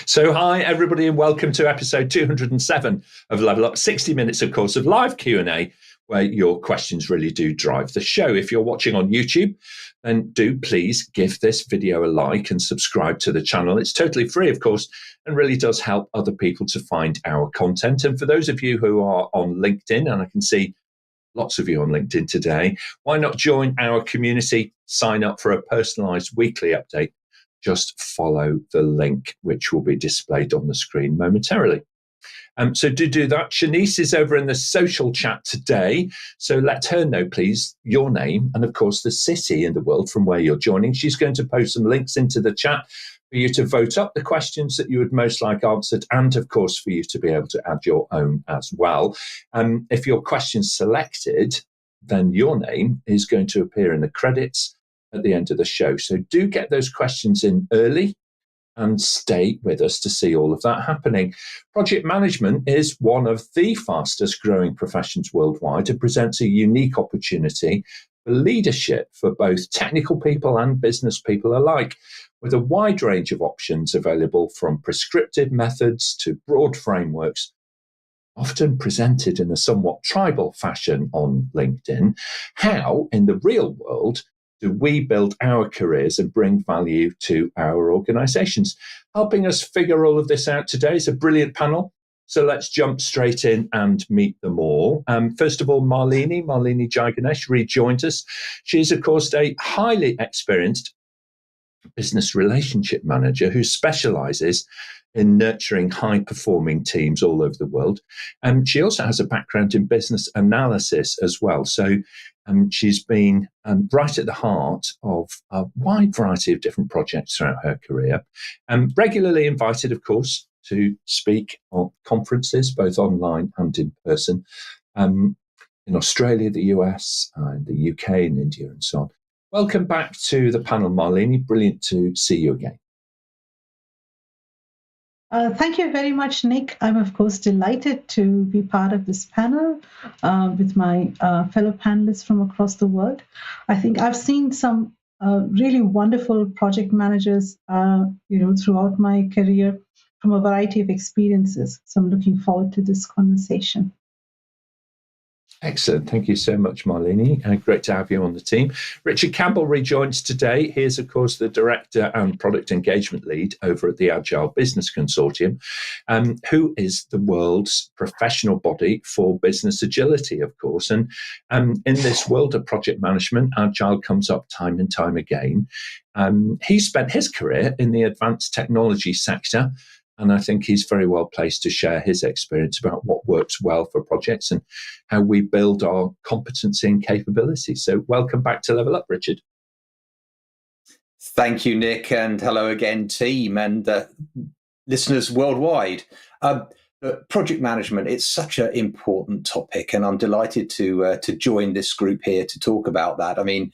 So hi, everybody, and welcome to episode 207 of Level Up. 60 minutes, of course, of live Q&A, where your questions really do drive the show. If you're watching on YouTube, then do please give this video a like and subscribe to the channel. It's totally free, of course, and really does help other people to find our content. And for those of you who are on LinkedIn, and I can see lots of you on LinkedIn today, why not join our community, sign up for a personalized weekly update? Just follow the link, which will be displayed on the screen momentarily. So do that. Shanice is over in the social chat today. So let her know, please, your name and, of course, the city in the world from where you're joining. She's going to post some links into the chat for you to vote up the questions that you would most like answered, and, of course, for you to be able to add your own as well. If your question's selected, then your name is going to appear in the credits at the end of the show. So do get those questions in early and stay with us to see all of that happening. Project management is one of the fastest growing professions worldwide. It presents a unique opportunity for leadership for both technical people and business people alike, with a wide range of options available from prescriptive methods to broad frameworks, often presented in a somewhat tribal fashion on LinkedIn. How, in the real world, do we build our careers and bring value to our organizations? Helping us figure all of this out today is a brilliant panel. So let's jump straight in and meet them all. First of all, Malini Jayaganesh rejoins us. She's, of course, a highly experienced business relationship manager who specializes in nurturing high-performing teams all over the world. She also has a background in business analysis as well. So she's been right at the heart of a wide variety of different projects throughout her career. Regularly invited, of course, to speak on conferences, both online and in person, in Australia, the US, the UK, and India, and so on. Welcome back to the panel, Malini. Brilliant to see you again. Thank you very much, Nick. I'm, of course, delighted to be part of this panel with my fellow panelists from across the world. I think I've seen some really wonderful project managers, throughout my career from a variety of experiences. So I'm looking forward to this conversation. Excellent. Thank you so much, Malini. Great to have you on the team. Richard Campbell rejoins today. He is, of course, the Director and Product Engagement Lead over at the Agile Business Consortium, who is the world's professional body for business agility, of course. And in this world of project management, Agile comes up time and time again. He spent his career in the advanced technology sector, and I think he's very well placed to share his experience about what works well for projects and how we build our competency and capability. So welcome back to Level Up, Richard. Thank you, Nick, and hello again, team and listeners worldwide. Project management, it's such an important topic, and I'm delighted to join this group here to talk about that. I mean,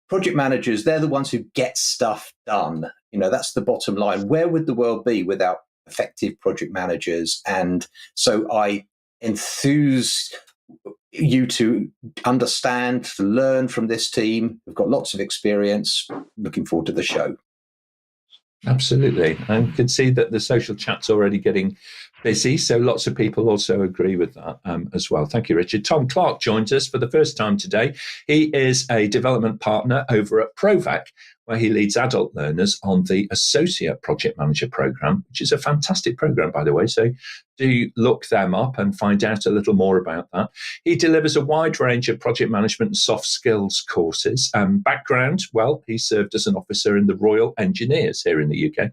project managers, they're the ones who get stuff done. That's the bottom line. Where would the world be without effective project managers? And so I enthuse you to understand, to learn from this team. We've got lots of experience. Looking forward to the show. Absolutely. And you can see that the social chat's already getting busy, so lots of people also agree with that as well. Thank you, Richard. Tom Clarke joins us for the first time today. He is a development partner over at Provek, where he leads adult learners on the Associate Project Manager Program, which is a fantastic program, by the way. So do look them up and find out a little more about that. He delivers a wide range of project management and soft skills courses. Background, well, he served as an officer in the Royal Engineers here in the UK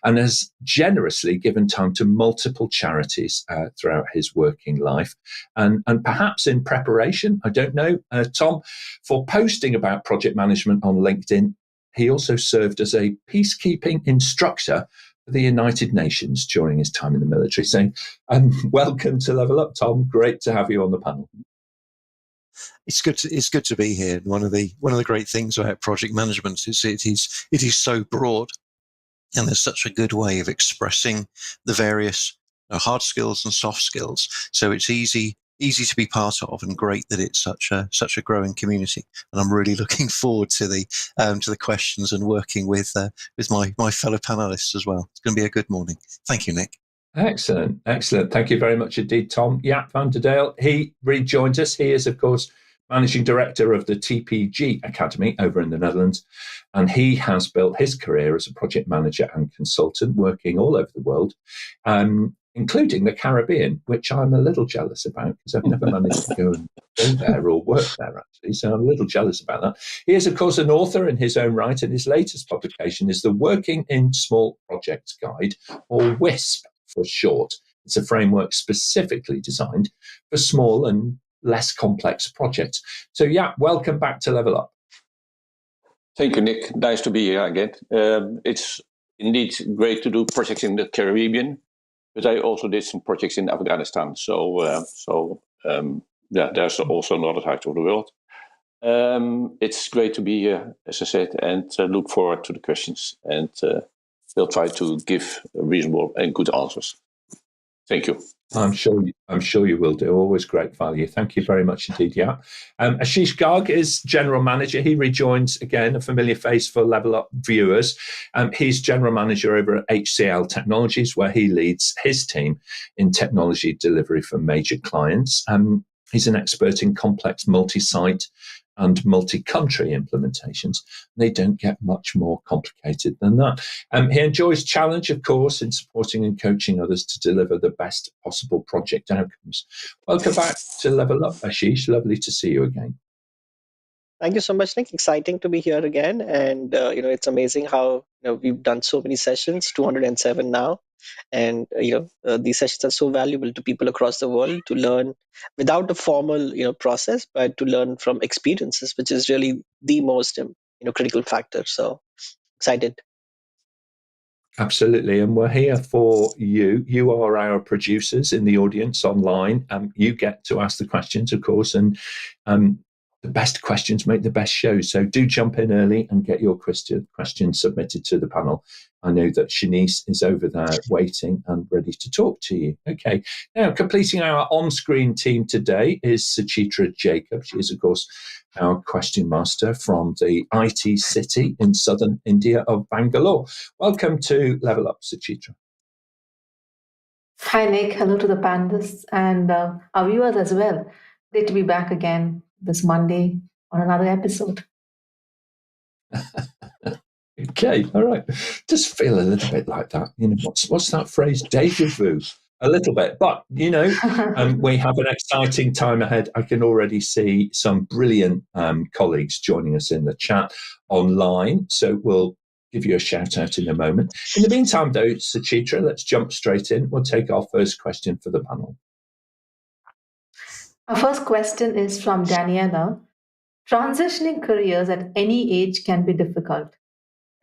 and has generously given time to multiple charities throughout his working life. And perhaps in preparation, I don't know, Tom, for posting about project management on LinkedIn, he also served as a peacekeeping instructor for the United Nations during his time in the military. So welcome to Level Up, Tom. Great to have you on the panel. It's good to be here. One of the great things about project management is it is so broad, and there's such a good way of expressing the various hard skills and soft skills. So it's easy easy to be part of, and great that it's such a growing community. And I'm really looking forward to the questions and working with my fellow panelists as well. It's going to be a good morning. Thank you, Nick. Excellent. Thank you very much indeed, Tom. Jaap van der Deijl, he rejoins us. He is, of course, Managing Director of the TPG Academy over in the Netherlands, and he has built his career as a project manager and consultant, working all over the world, including the Caribbean, which I'm a little jealous about because I've never managed to go there or work there, actually. So I'm a little jealous about that. He is, of course, an author in his own right, and his latest publication is the Working in Small Projects Guide, or WISP for short. It's a framework specifically designed for small and less complex projects. So, yeah, welcome back to Level Up. Thank you, Nick. Nice to be here again. It's indeed great to do projects in the Caribbean, but I also did some projects in Afghanistan. So there's also another side of the world. It's great to be here, as I said, and look forward to the questions. And we'll try to give reasonable and good answers. Thank you. I'm sure you will do. Always great value. Thank you very much indeed, yeah. Ashish Garg is General Manager. He rejoins, again, a familiar face for Level Up viewers. He's General Manager over at HCL Technologies, where he leads his team in technology delivery for major clients. He's an expert in complex multi-site and multi-country implementations. They don't get much more complicated than that. He enjoys challenge, of course, in supporting and coaching others to deliver the best possible project outcomes. Welcome back to Level Up, Ashish. Lovely to see you again. Thank you so much, Nick. Exciting to be here again. And, it's amazing how we've done so many sessions, 207 now. And, these sessions are so valuable to people across the world to learn without a formal, process, but to learn from experiences, which is really the most, critical factor. So excited. Absolutely. And we're here for you. You are our producers in the audience online. You get to ask the questions, of course, and the best questions make the best shows. So do jump in early and get your questions submitted to the panel. I know that Shanice is over there waiting and ready to talk to you. Okay. Now, completing our on-screen team today is Suchitra Jacob. She is, of course, our question master from the IT city in southern India of Bangalore. Welcome to Level Up, Suchitra. Hi, Nick. Hello to the panelists and our viewers as well. Great to be back again this Monday on another episode. Okay, all right. Just feel a little bit like that. What's that phrase? Deja vu. A little bit, but we have an exciting time ahead. I can already see some brilliant colleagues joining us in the chat online. So we'll give you a shout out in a moment. In the meantime, though, Suchitra, let's jump straight in. We'll take our first question for the panel. Our first question is from Daniela. Transitioning careers at any age can be difficult.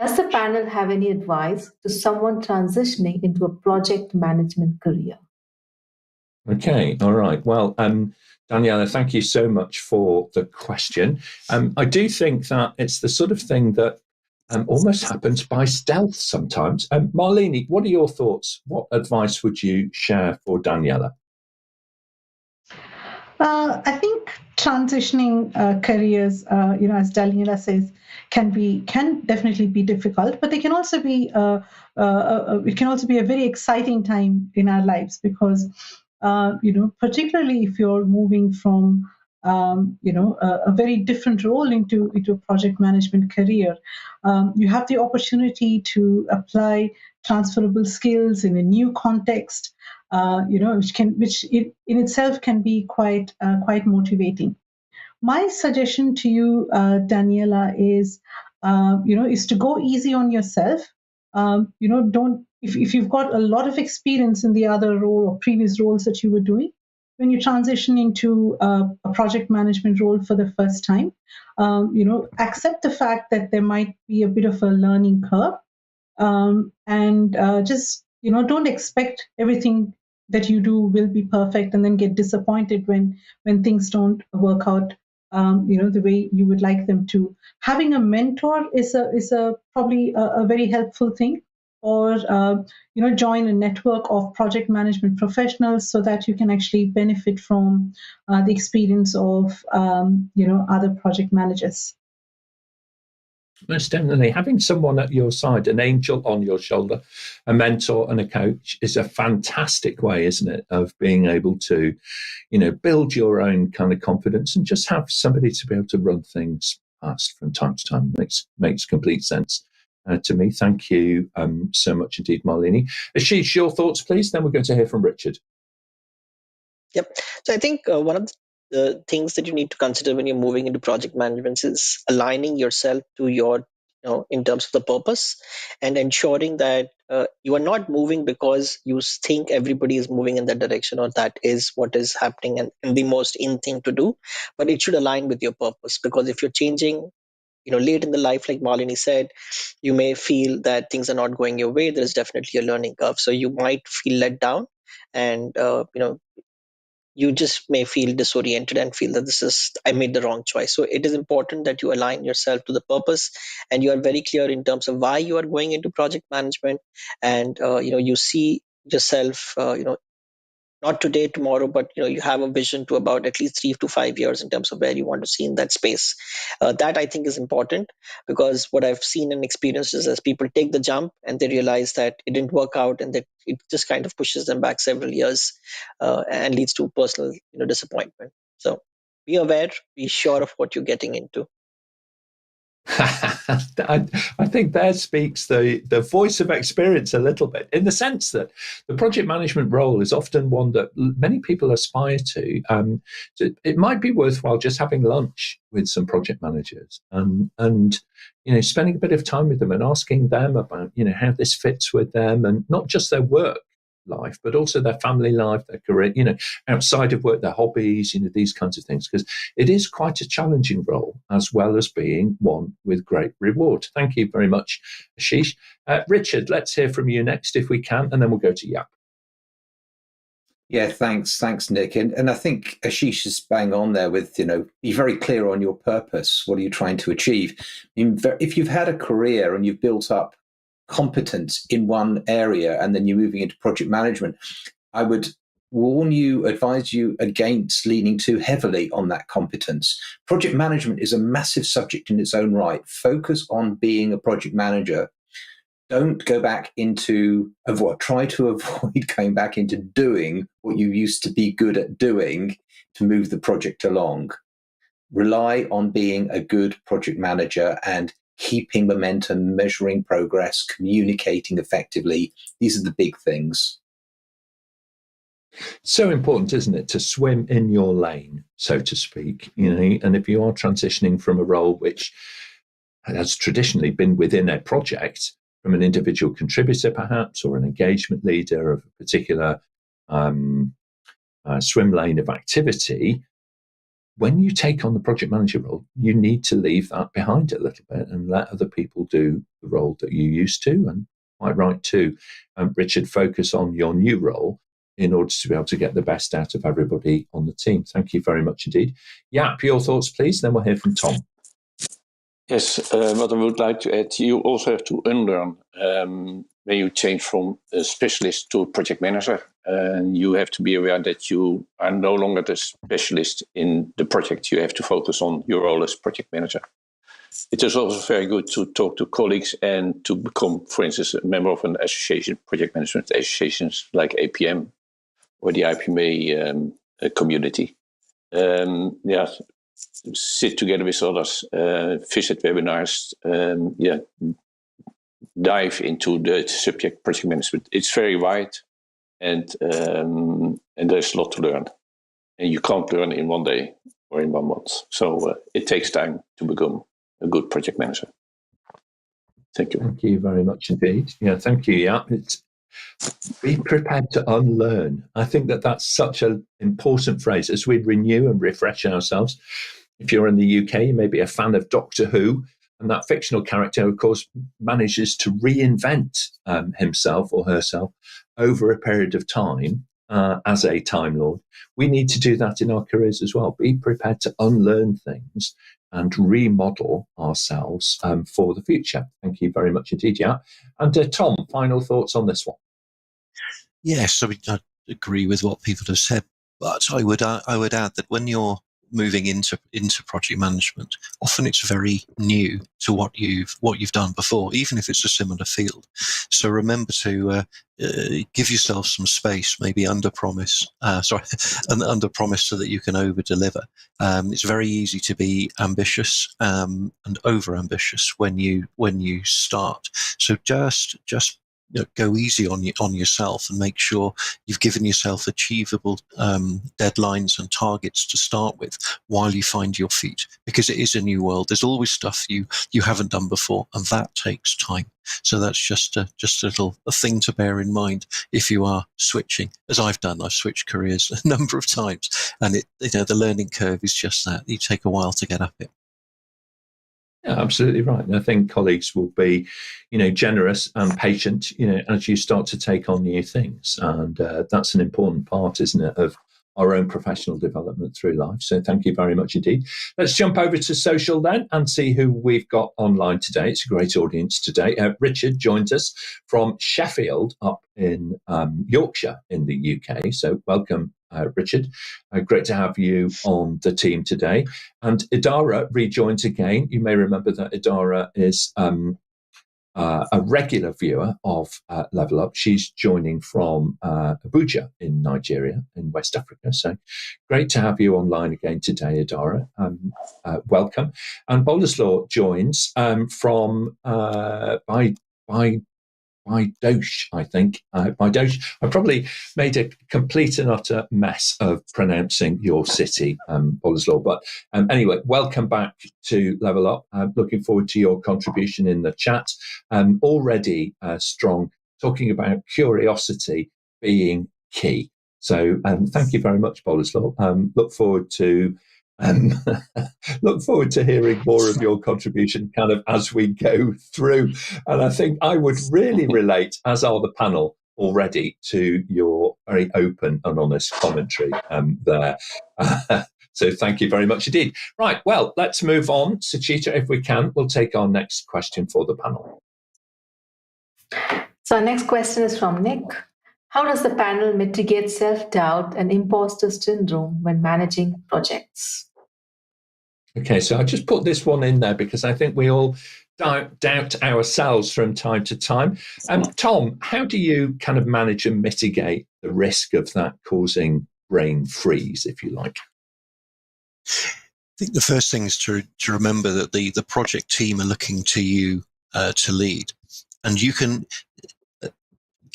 Does the panel have any advice to someone transitioning into a project management career? Okay, all right. Well, Daniela, thank you so much for the question. I do think that it's the sort of thing that almost happens by stealth sometimes. Malini, what are your thoughts? What advice would you share for Daniela? I think transitioning careers, as Daniela says, can definitely be difficult, but they can also be it can also be a very exciting time in our lives because particularly if you're moving from a very different role into a project management career, you have the opportunity to apply transferable skills in a new context. Which in itself can be quite motivating. My suggestion to you, Daniela, is to go easy on yourself. Don't if you've got a lot of experience in the other role or previous roles that you were doing, when you transition into a project management role for the first time, accept the fact that there might be a bit of a learning curve, and just don't expect everything that you do will be perfect and then get disappointed when things don't work out the way you would like them to. Having a mentor is probably a very helpful thing. or join a network of project management professionals so that you can actually benefit from the experience of other project managers. Most definitely. Having someone at your side, an angel on your shoulder, a mentor and a coach is a fantastic way, isn't it, of being able to, build your own kind of confidence and just have somebody to be able to run things past from time to time. Makes complete sense to me. Thank you so much indeed, Malini. Ashish, your thoughts, please. Then we're going to hear from Richard. Yep. So I think one of the things that you need to consider when you're moving into project management is aligning yourself to your, in terms of the purpose, and ensuring that you are not moving because you think everybody is moving in that direction or that is what is happening and the most in thing to do, but it should align with your purpose. Because if you're changing, late in the life, like Malini said, you may feel that things are not going your way. There's definitely a learning curve. So you might feel let down, and you just may feel disoriented and feel that I made the wrong choice. So it is important that you align yourself to the purpose and you are very clear in terms of why you are going into project management, and you see yourself not today, tomorrow, but you have a vision to about at least 3 to 5 years in terms of where you want to see in that space. That I think is important, because what I've seen and experienced is as people take the jump and they realize that it didn't work out, and that it just kind of pushes them back several years and leads to personal disappointment. So be aware, be sure of what you're getting into. I think there speaks the voice of experience a little bit, in the sense that the project management role is often one that many people aspire to. So it might be worthwhile just having lunch with some project managers and spending a bit of time with them and asking them about how this fits with them, and not just their work life, but also their family life, their career, outside of work, their hobbies, these kinds of things, because it is quite a challenging role as well as being one with great reward. Thank you very much, Ashish. Richard, let's hear from you next if we can, and then we'll go to Jaap. Yeah, thanks, Nick. And I think Ashish is bang on there with, be very clear on your purpose. What are you trying to achieve? If you've had a career and you've built up competence in one area and then you're moving into project management, I would advise you against leaning too heavily on that competence. Project management is a massive subject in its own right. Focus on being a project manager. Don't go back try to avoid going back into doing what you used to be good at doing to move the project along. Rely on being a good project manager and keeping momentum, measuring progress, communicating effectively. These are the big things. So important, isn't it, to swim in your lane, so to speak, and if you are transitioning from a role which has traditionally been within a project, from an individual contributor perhaps, or an engagement leader of a particular swim lane of activity, when you take on the project manager role, you need to leave that behind a little bit and let other people do the role that you used to. And quite right too, Richard, focus on your new role in order to be able to get the best out of everybody on the team. Thank you very much indeed. Jaap, your thoughts, please. Then we'll hear from Tom. Yes, what I would like to add, you also have to unlearn when you change from a specialist to a project manager. And you have to be aware that you are no longer the specialist in the project. You have to focus on your role as project manager. It is also very good to talk to colleagues and to become, for instance, a member of an association, project management associations like APM or the IPMG community. Sit together with others, visit webinars, dive into the subject project management. It's very wide, and there's a lot to learn. And you can't learn in one day or in 1 month. So it takes time to become a good project manager. Thank you. Thank you very much indeed. Yeah, thank you. Yeah, be prepared to unlearn. I think that's such an important phrase as we renew and refresh ourselves. If you're in the UK, you may be a fan of Doctor Who, and that fictional character, of course, manages to reinvent himself or herself over a period of time as a Time Lord. We need to do that in our careers as well. Be prepared to unlearn things and remodel ourselves for the future. Thank you very much indeed, Jaap. And Tom, final thoughts on this one? Yes, I agree with what people have said, but I would add that when you're moving into project management, often it's very new to what you've done before, even if it's a similar field. So remember to give yourself some space, maybe under promise so that you can over deliver. It's very easy to be ambitious and over ambitious when you start. So just go easy on yourself and make sure you've given yourself achievable deadlines and targets to start with while you find your feet, because it is a new world. There's always stuff you haven't done before, and that takes time. So that's just a thing to bear in mind if you are switching, as I've done. I've switched careers a number of times, and the learning curve is just that. You take a while to get up it. Yeah, absolutely right. And I think colleagues will be, generous and patient, as you start to take on new things. And that's an important part, isn't it, of our own professional development through life. So thank you very much indeed. Let's jump over to social then and see who we've got online today. It's a great audience today. Richard joins us from Sheffield up in Yorkshire in the UK. So welcome, Richard. Great to have you on the team today. And Idara rejoins again. You may remember that Idara is a regular viewer of Level Up. She's joining from Abuja in Nigeria, in West Africa. So great to have you online again today, Idara. Welcome. And Boleslaw joins from Baidosh, I think. Baidosh. I probably made a complete and utter mess of pronouncing your city, Boleslaw. But anyway, welcome back to Level Up. Looking forward to your contribution in the chat. Already strong, talking about curiosity being key. So thank you very much, Boleslaw. Look forward to hearing more of your contribution kind of as we go through. And I think I would really relate, as are the panel already, to your very open and honest commentary there. So thank you very much indeed. Right, well, let's move on. Suchitra, if we can, we'll take our next question for the panel. So our next question is from Nick. How does the panel mitigate self-doubt and imposter syndrome when managing projects? Okay, so I just put this one in there because I think we all doubt ourselves from time to time. Tom, how do you kind of manage and mitigate the risk of that causing brain freeze, if you like? I think the first thing is to remember that the project team are looking to you to lead, and you can.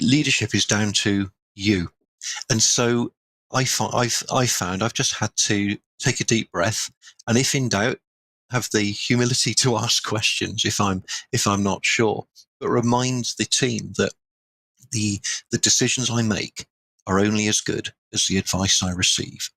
Leadership is down to you, and so I found I've just had to take a deep breath, and if in doubt, have the humility to ask questions if I'm not sure, but remind the team that the decisions I make are only as good as the advice I receive.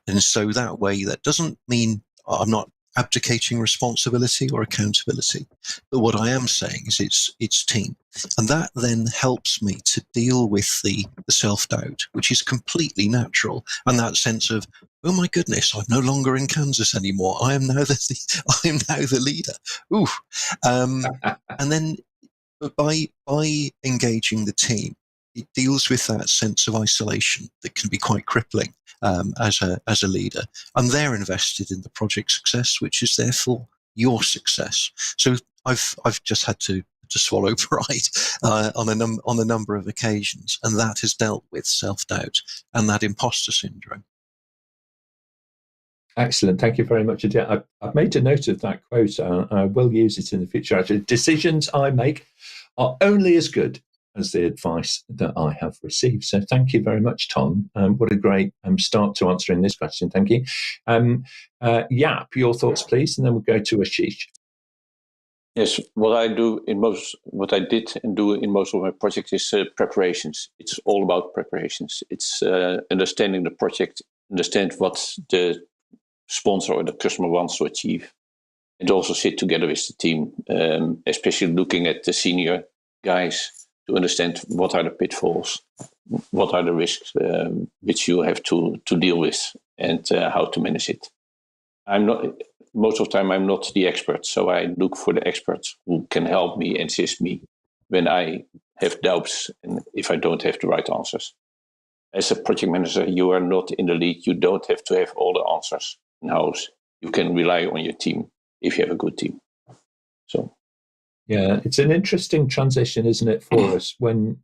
And so that way, that doesn't mean I'm not abdicating responsibility or accountability, but what I am saying is it's team, and that then helps me to deal with the self-doubt, which is completely natural, and that sense of, oh my goodness, I'm no longer in Kansas anymore. I am now the leader. Ooh, and then by engaging the team, it deals with that sense of isolation that can be quite crippling as a leader, and they're invested in the project success, which is therefore your success. So I've just had to swallow pride on a number of occasions, and that has dealt with self-doubt and that imposter syndrome. Excellent. Thank you very much. I've made a note of that quote. I will use it in the future. Actually, decisions I make are only as good as the advice that I have received. So thank you very much, Tom. What a great start to answering this question. Thank you. Jaap, your thoughts, please, and then we'll go to Ashish. Yes, what I did and do in most of my projects is preparations. It's all about preparations. It's understanding the project, understand what the sponsor or the customer wants to achieve, and also sit together with the team, especially looking at the senior guys to understand what are the pitfalls, what are the risks which you have to deal with, and how to manage it. I'm not most of the time I'm not the expert, so I look for the experts who can help me, assist me when I have doubts and if I don't have the right answers. As a project manager, you are not in the lead. You don't have to have all the answers in-house. You can rely on your team if you have a good team. So, yeah, it's an interesting transition, isn't it, for us? When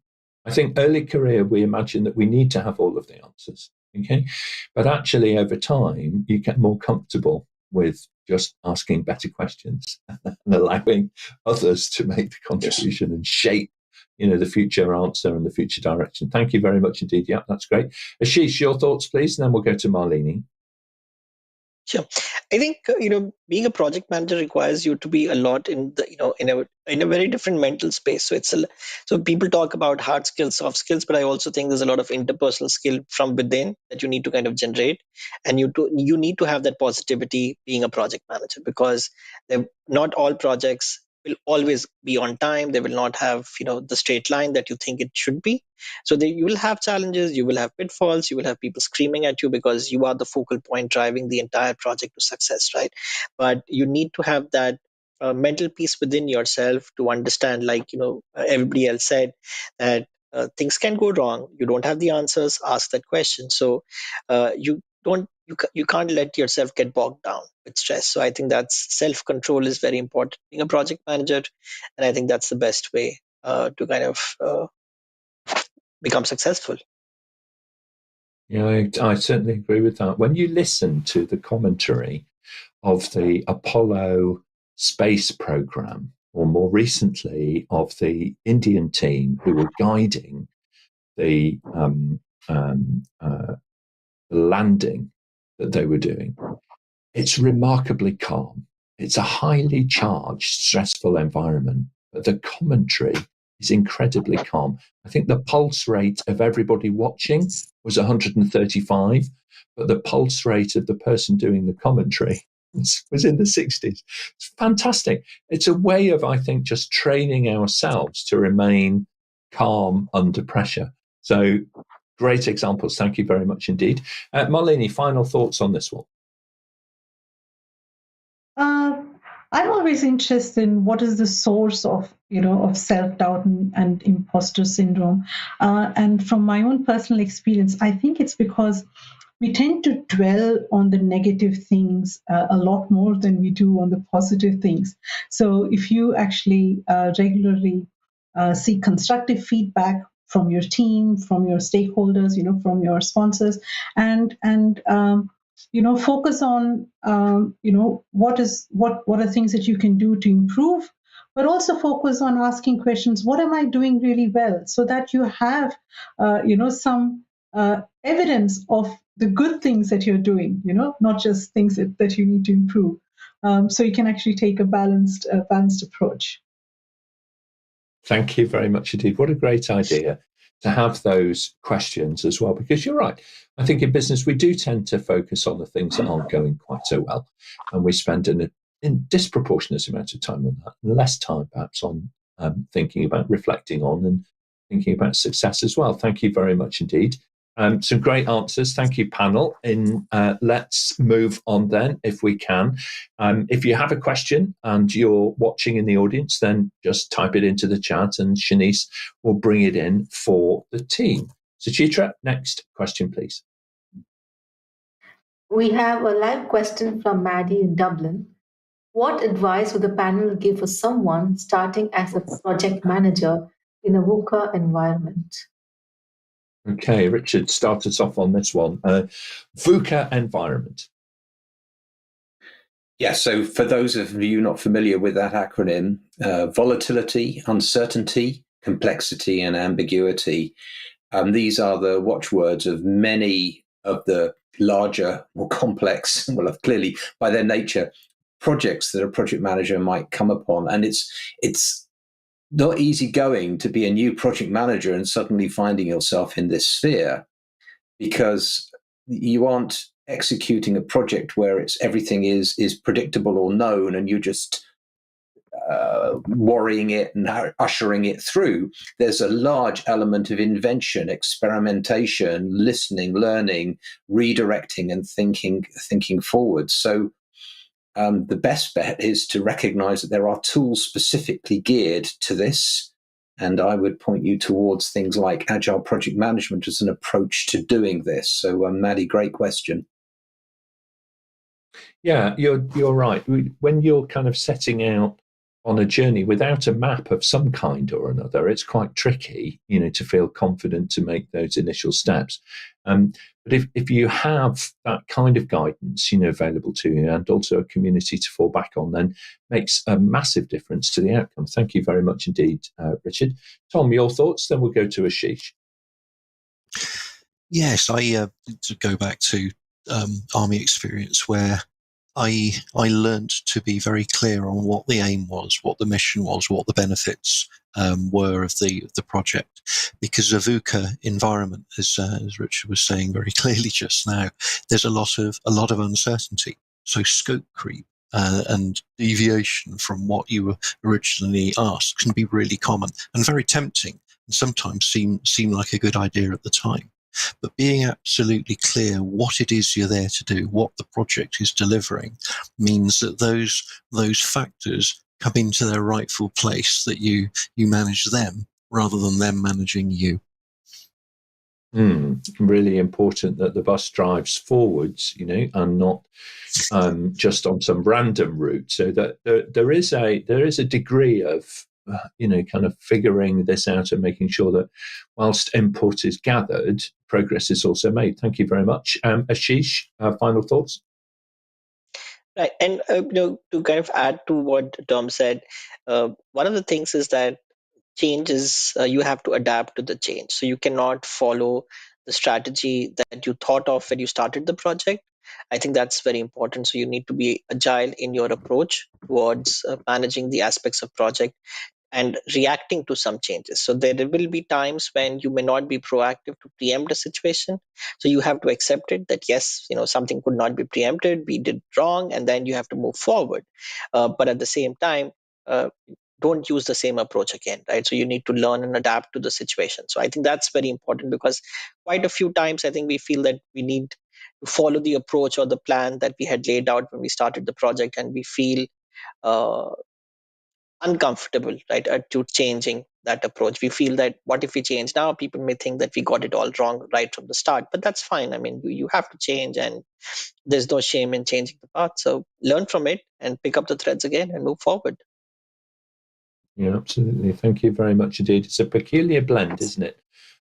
I think early career, we imagine that we need to have all of the answers. Okay, but actually, over time, you get more comfortable with just asking better questions and allowing others to make the contribution and shape, the future answer and the future direction. Thank you very much indeed. Yeah, that's great. Ashish, your thoughts, please, and then we'll go to Malini. Sure. I think being a project manager requires you to be a lot in the in a very different mental space. So so people talk about hard skills, soft skills, but I also think there's a lot of interpersonal skill from within that you need to kind of generate, and you need to have that positivity being a project manager, because not all projects will always be on time. They will not have the straight line that you think it should be. So you will have challenges, you will have pitfalls, you will have people screaming at you because you are the focal point driving the entire project to success, right? But you need to have that mental peace within yourself to understand, like everybody else said, that things can go wrong. You don't have the answers, ask that question. So you can't let yourself get bogged down with stress. So I think that's self-control is very important being a project manager, and I think that's the best way to kind of become successful. Yeah, I certainly agree with that. When you listen to the commentary of the Apollo space program, or more recently of the Indian team who were guiding the landing that they were doing, it's remarkably calm. It's a highly charged, stressful environment, but the commentary is incredibly calm. I think the pulse rate of everybody watching was 135, but the pulse rate of the person doing the commentary was in the 60s. It's fantastic. It's a way of, I think, just training ourselves to remain calm under pressure. So great examples. Thank you very much indeed. Malini, final thoughts on this one? I'm always interested in what is the source of self-doubt and imposter syndrome. And from my own personal experience, I think it's because we tend to dwell on the negative things a lot more than we do on the positive things. So if you actually regularly seek constructive feedback from your team, from your stakeholders, from your sponsors, and focus on what are things that you can do to improve, but also focus on asking questions. What am I doing really well, so that you have some evidence of the good things that you're doing, not just things that you need to improve. So you can actually take a balanced approach. Thank you very much indeed. What a great idea to have those questions as well, because you're right. I think in business, we do tend to focus on the things that aren't going quite so well, and we spend an disproportionate amount of time on that, and less time perhaps on thinking about reflecting on and thinking about success as well. Thank you very much indeed. Some great answers. Thank you, panel. Let's move on then, if we can. If you have a question and you're watching in the audience, then just type it into the chat and Shanice will bring it in for the team. Suchitra, next question, please. We have a live question from Maddie in Dublin. What advice would the panel give for someone starting as a project manager in a VUCA environment? Okay, Richard, start us off on this one. VUCA environment. Yeah, so for those of you not familiar with that acronym, volatility, uncertainty, complexity, and ambiguity. These are the watchwords of many of the larger, more complex, well, clearly by their nature, projects that a project manager might come upon. And it's not easy going to be a new project manager and suddenly finding yourself in this sphere, because you aren't executing a project where everything is predictable or known, and you're just worrying it and ushering it through. There's a large element of invention, experimentation, listening, learning, redirecting, and thinking forward. So the best bet is to recognize that there are tools specifically geared to this. And I would point you towards things like Agile project management as an approach to doing this. So, Maddie, great question. Yeah, you're right. When you're kind of setting out on a journey without a map of some kind or another, it's quite tricky, to feel confident to make those initial steps. But if you have that kind of guidance, available to you, and also a community to fall back on, then makes a massive difference to the outcome. Thank you very much indeed, Richard. Tom, your thoughts? Then we'll go to Ashish. Yes, I to go back to Army experience where I learned to be very clear on what the aim was, what the mission was, what the benefits were of the project, because a VUCA environment, as Richard was saying very clearly just now, there's a lot of uncertainty. So scope creep and deviation from what you were originally asked can be really common and very tempting, and sometimes seem like a good idea at the time. But being absolutely clear what it is you're there to do, what the project is delivering, means that those factors come into their rightful place, that you manage them rather than them managing you. Really important that the bus drives forwards, and not just on some random route. So that there is a degree of kind of figuring this out and making sure that whilst input is gathered, progress is also made. Thank you very much. Ashish, final thoughts? Right. And, to kind of add to what Tom said, one of the things is that change is, you have to adapt to the change. So you cannot follow the strategy that you thought of when you started the project. I think that's very important. So you need to be agile in your approach towards managing the aspects of project and reacting to some changes. So there will be times when you may not be proactive to preempt a situation. So you have to accept it that yes, something could not be preempted, we did wrong, and then you have to move forward. But at the same time, don't use the same approach again, right? So you need to learn and adapt to the situation. So I think that's very important, because quite a few times I think we feel that we need to follow the approach or the plan that we had laid out when we started the project, and we feel uncomfortable, right, to changing that approach. We feel that what if we change now? People may think that we got it all wrong right from the start, but that's fine. I mean, you have to change, and there's no shame in changing the path. So learn from it and pick up the threads again and move forward. Yeah, absolutely. Thank you very much indeed. It's a peculiar blend, isn't it,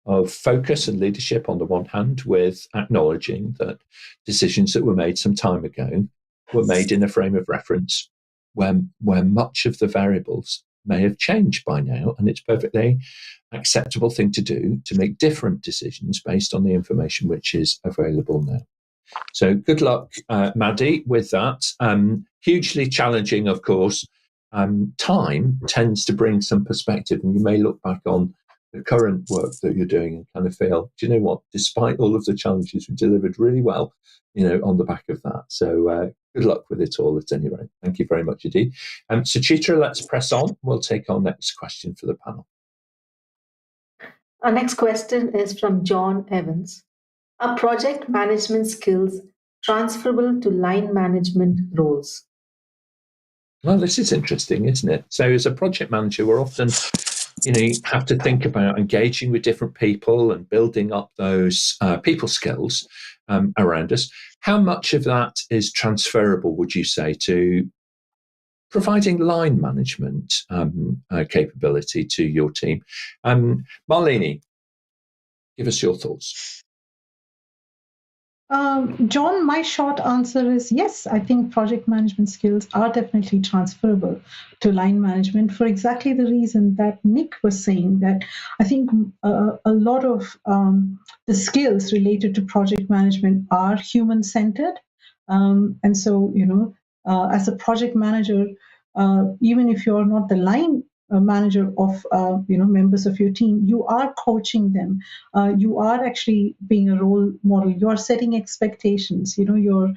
of focus and leadership on the one hand, with acknowledging that decisions that were made some time ago were made in a frame of reference where much of the variables may have changed by now, and it's perfectly acceptable thing to do to make different decisions based on the information which is available now. So good luck, Maddie, with that. Hugely challenging, of course. Time tends to bring some perspective, and you may look back on the current work that you're doing and kind of feel, do you know what, despite all of the challenges, we delivered really well, on the back of that. So good luck with it all at any rate. Thank you very much indeed. Suchitra, let's press on. We'll take our next question for the panel. Our next question is from John Evans. Are project management skills transferable to line management roles? Well, this is interesting, isn't it? So as a project manager, we're often, you have to think about engaging with different people and building up those people skills around us. How much of that is transferable, would you say, to providing line management capability to your team? Malini, give us your thoughts. John, my short answer is yes. I think project management skills are definitely transferable to line management for exactly the reason that Nick was saying, that I think a lot of the skills related to project management are human-centered. And so, as a project manager, even if you're not the line manager of members of your team, you are coaching them, you are actually being a role model, you're setting expectations, you're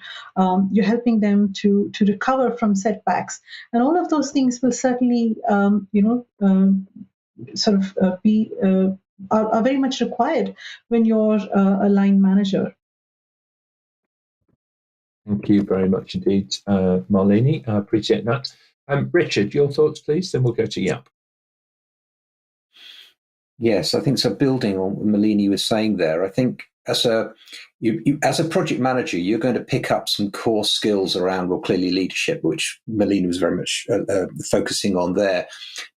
helping them to recover from setbacks, and all of those things will certainly be are very much required when you're a line manager. Thank you very much indeed, Malini. I appreciate that. Richard, your thoughts, please, then we'll go to Jaap. Yes, I think so. Building on what Malini was saying there, I think as a project manager, you're going to pick up some core skills around, well, clearly leadership, which Malini was very much focusing on there,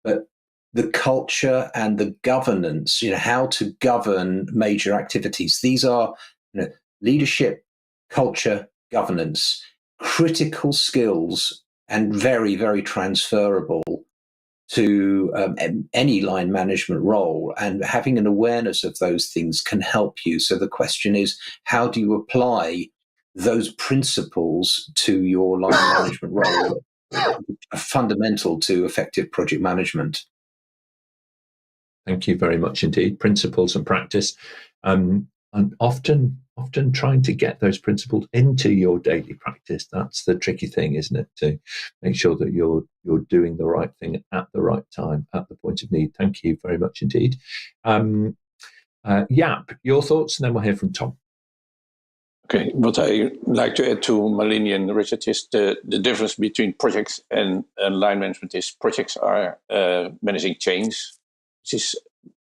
but the culture and the governance, how to govern major activities. These are leadership, culture, governance, critical skills, and very, very transferable to any line management role, and having an awareness of those things can help you. So the question is, how do you apply those principles to your line management role? Fundamental to effective project management. Thank you very much indeed. Principles and practice, and often trying to get those principles into your daily practice. That's the tricky thing, isn't it? To make sure that you're doing the right thing at the right time, at the point of need. Thank you very much indeed. Jaap, your thoughts, and then we'll hear from Tom. Okay, what I like to add to Malini and Richard is the difference between projects and line management is projects are managing change, which is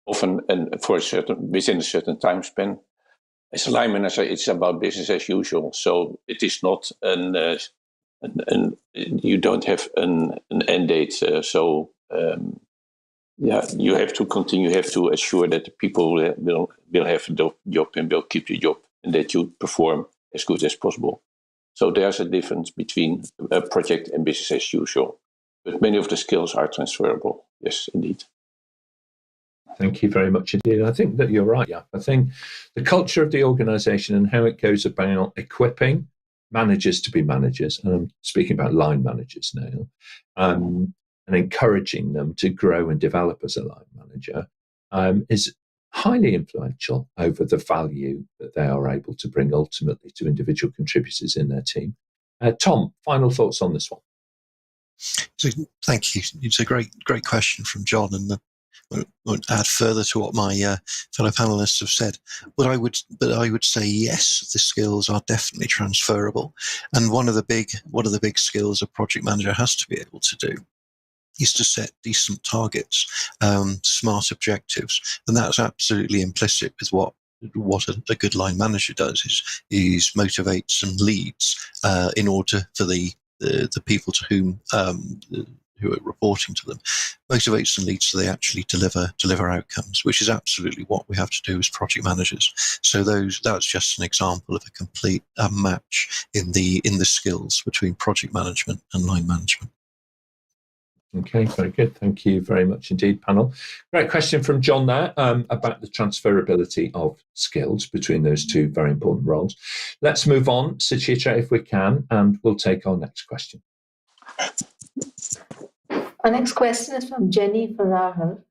often within a certain time span. As a line manager, it's about business as usual. So it is not you don't have an end date. You have to continue. You have to assure that the people will have the job and will keep the job, and that you perform as good as possible. So there's a difference between a project and business as usual. But many of the skills are transferable. Yes, indeed. Thank you very much indeed. I think that you're right, Jaap. I think the culture of the organisation and how it goes about equipping managers to be managers, and I'm speaking about line managers now, and encouraging them to grow and develop as a line manager is highly influential over the value that they are able to bring ultimately to individual contributors in their team. Tom, final thoughts on this one? So, thank you. It's a great question from John, and I won't add further to what my fellow panelists have said. But I would say yes, the skills are definitely transferable. And one of the big skills a project manager has to be able to do is to set decent targets, smart objectives, and that's absolutely implicit with what a good line manager does is motivates and leads in order for the people to whom who are reporting to them, motivates and leads so they actually deliver outcomes, which is absolutely what we have to do as project managers. So that's just an example of a complete match in the skills between project management and line management. Okay, very good. Thank you very much indeed, panel. Great question from John there about the transferability of skills between those two very important roles. Let's move on, Suchitra, if we can, and we'll take our next question. Our next question is from Jenny Farrar.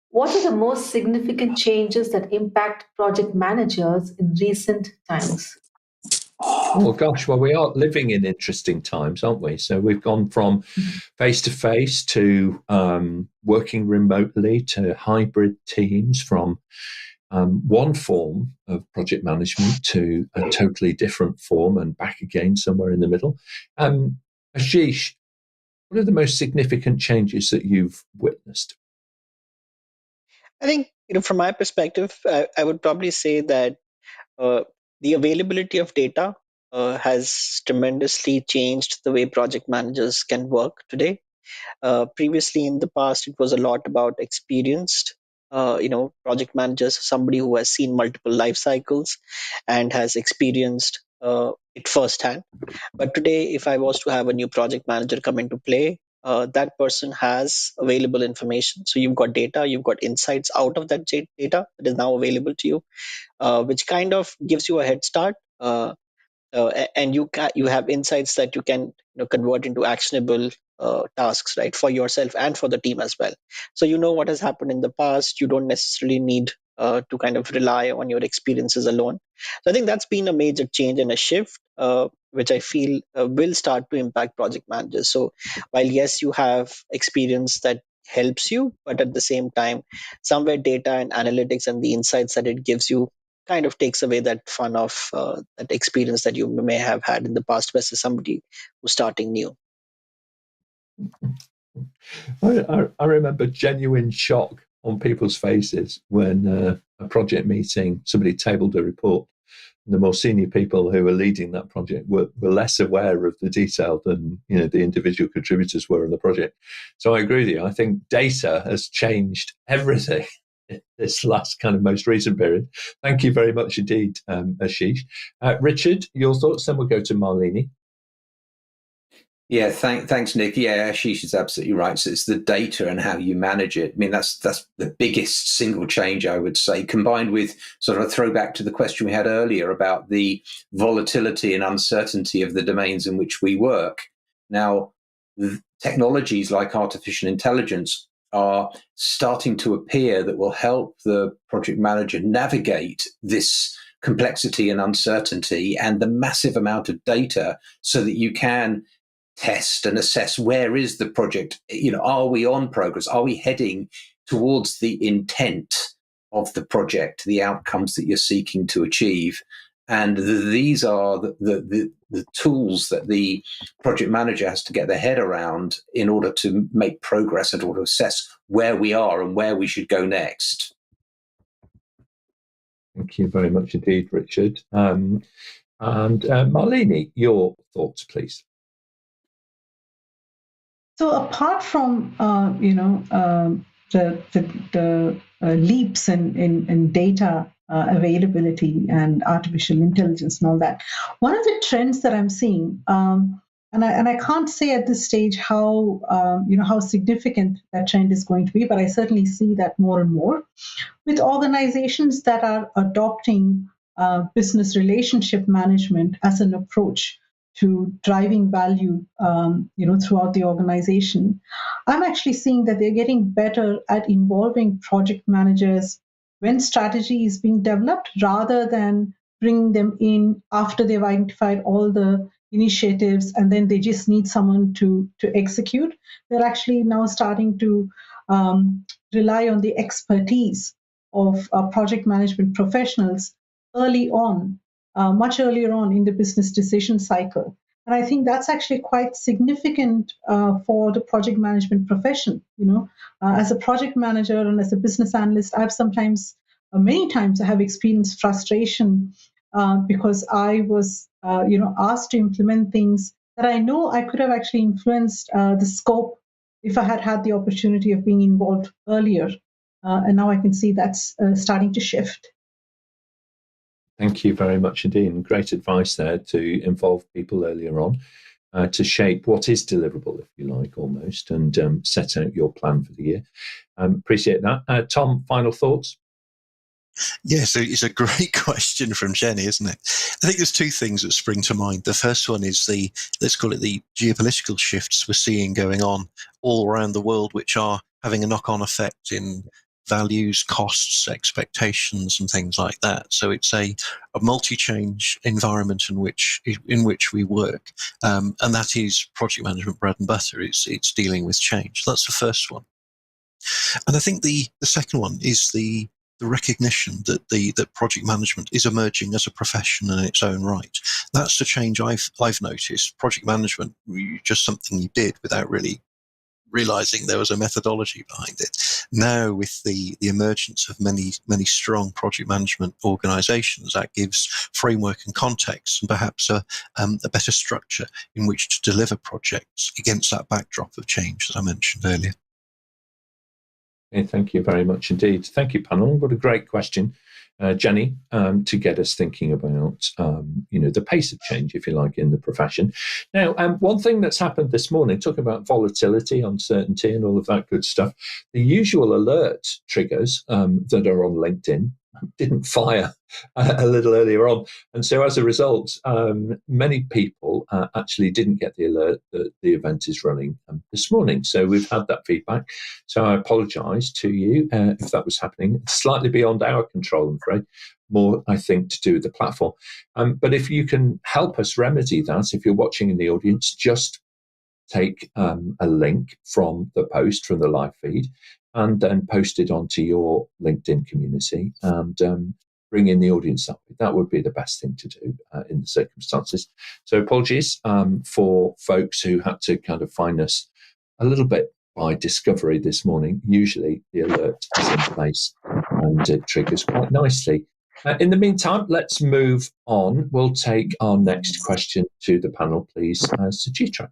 What are the most significant changes that impact project managers in recent times? Oh gosh, well, we are living in interesting times, aren't we? So we've gone from face-to-face to working remotely to hybrid teams, from one form of project management to a totally different form and back again somewhere in the middle. Ashish, what are the most significant changes that you've witnessed? I think, from my perspective, I would probably say that the availability of data has tremendously changed the way project managers can work today. Previously, in the past, it was a lot about experienced, project managers, somebody who has seen multiple life cycles and has experienced it firsthand. But today, if I was to have a new project manager come into play, that person has available information. So you've got data, you've got insights out of that data that is now available to you, which kind of gives you a head start. And you have insights that you can convert into actionable tasks, right, for yourself and for the team as well. So what has happened in the past. You don't necessarily need to kind of rely on your experiences alone. So I think that's been a major change and a shift, which I feel will start to impact project managers. So while yes, you have experience that helps you, but at the same time, somewhere data and analytics and the insights that it gives you kind of takes away that fun of that experience that you may have had in the past versus somebody who's starting new. I remember genuine shock on people's faces when a project meeting, somebody tabled a report. And the more senior people who were leading that project were less aware of the detail than the individual contributors were in the project. So I agree with you. I think data has changed everything in this last kind of most recent period. Thank you very much indeed, Ashish. Richard, your thoughts, then we'll go to Malini. Yeah, thanks, Nick. Yeah, Ashish is absolutely right. So it's the data and how you manage it. I mean, that's the biggest single change, I would say, combined with sort of a throwback to the question we had earlier about the volatility and uncertainty of the domains in which we work. Now, technologies like artificial intelligence are starting to appear that will help the project manager navigate this complexity and uncertainty and the massive amount of data so that you can test and assess where is the project, are we on progress? Are we heading towards the intent of the project, the outcomes that you're seeking to achieve? And these are the tools that the project manager has to get their head around in order to make progress and to assess where we are and where we should go next. Thank you very much indeed, Richard. And Malini, your thoughts, please. So apart from the leaps in data availability and artificial intelligence and all that, one of the trends that I'm seeing, and I can't say at this stage how how significant that trend is going to be, but I certainly see that more and more with organizations that are adopting business relationship management as an approach to driving value, throughout the organization. I'm actually seeing that they're getting better at involving project managers when strategy is being developed, rather than bringing them in after they've identified all the initiatives and then they just need someone to execute. They're actually now starting to rely on the expertise of project management professionals early on, much earlier on in the business decision cycle. And I think that's actually quite significant for the project management profession. As a project manager and as a business analyst, I've sometimes, many times, I have experienced frustration because I was, asked to implement things that I know I could have actually influenced the scope if I had had the opportunity of being involved earlier. And now I can see that's starting to shift. Thank you very much indeed. And great advice there to involve people earlier on, to shape what is deliverable, if you like, almost, and set out your plan for the year. Appreciate that. Tom, final thoughts? Yeah, so it's a great question from Jenny, isn't it? I think there's two things that spring to mind. The first one is let's call it the geopolitical shifts we're seeing going on all around the world, which are having a knock-on effect in values, costs, expectations, and things like that. So it's a multi-change environment in which we work, and that is project management bread and butter. It's dealing with change. That's the first one. And I think the second one is the recognition that project management is emerging as a profession in its own right. That's the change I've noticed. Project management, just something you did without really realizing there was a methodology behind it. Now, with the emergence of many strong project management organizations, that gives framework and context and perhaps a better structure in which to deliver projects against that backdrop of change that I mentioned earlier. Okay, thank you very much indeed. Thank you, panel. What a great question, Jenny, to get us thinking about the pace of change, if you like, in the profession. Now, one thing that's happened this morning, talking about volatility, uncertainty, and all of that good stuff, the usual alert triggers that are on LinkedIn didn't fire a little earlier on. And so as a result, many people actually didn't get the alert that the event is running this morning. So we've had that feedback. So I apologise to you if that was happening. It's slightly beyond our control, I'm afraid. More, I think, to do with the platform. But if you can help us remedy that, if you're watching in the audience, just take a link from the post, from the live feed, and then post it onto your LinkedIn community. And bringing the audience up. That would be the best thing to do in the circumstances. So apologies for folks who had to kind of find us a little bit by discovery this morning. Usually the alert is in place and it triggers quite nicely. In the meantime, let's move on. We'll take our next question to the panel, please, Suchitra.